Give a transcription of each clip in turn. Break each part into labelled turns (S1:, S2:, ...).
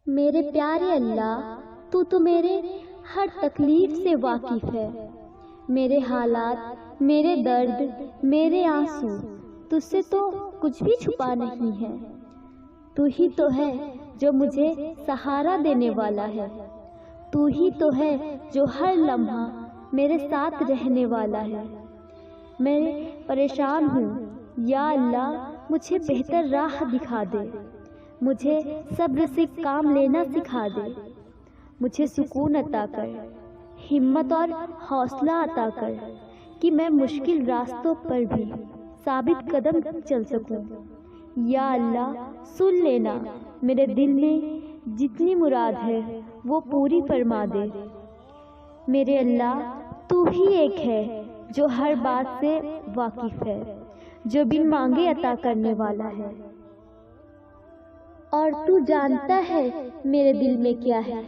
S1: میرے پیارے اللہ، تو میرے ہر تکلیف سے واقف ہے۔ میرے حالات، میرے درد، میرے آنسو تجھ سے تو کچھ بھی چھپا نہیں ہے۔ تو ہی تو ہے جو مجھے سہارا دینے والا ہے۔ تو ہی تو ہے جو ہر لمحہ میرے ساتھ رہنے والا ہے۔ میں پریشان ہوں، یا اللہ مجھے بہتر راہ دکھا دے، مجھے صبر سے کام لینا سکھا دے، مجھے سکون عطا کر، ہمت اور حوصلہ عطا کر کہ میں مشکل راستوں پر بھی ثابت قدم چل سکوں۔ یا اللہ سن لینا، میرے دل میں جتنی مراد ہے وہ پوری فرما دے۔ میرے اللہ تو ہی ایک ہے جو ہر بات سے واقف ہے، جو بن مانگے عطا کرنے والا ہے، اور تو جانتا ہے میرے دل میں کیا ہے۔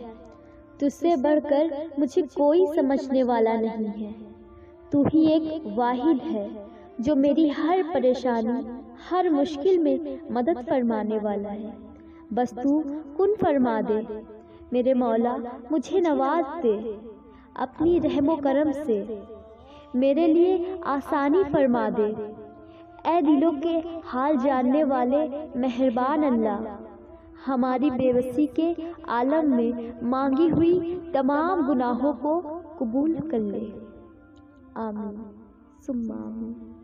S1: تجھ سے بڑھ کر مجھے کوئی سمجھنے والا نہیں ہے۔ تو ہی ایک واحد ہے جو میری ہر پریشانی، ہر مشکل میں مدد فرمانے والا ہے۔ بس تو کن فرما دے میرے مولا، مجھے نواز دے اپنی رحم و کرم سے، میرے لیے آسانی فرما دے۔ اے دلوں کے حال جاننے والے مہربان اللہ، ہماری بے بسی کے عالم میں مانگی ہوئی تمام گناہوں کو قبول کر لے۔ آمین ثم آمین۔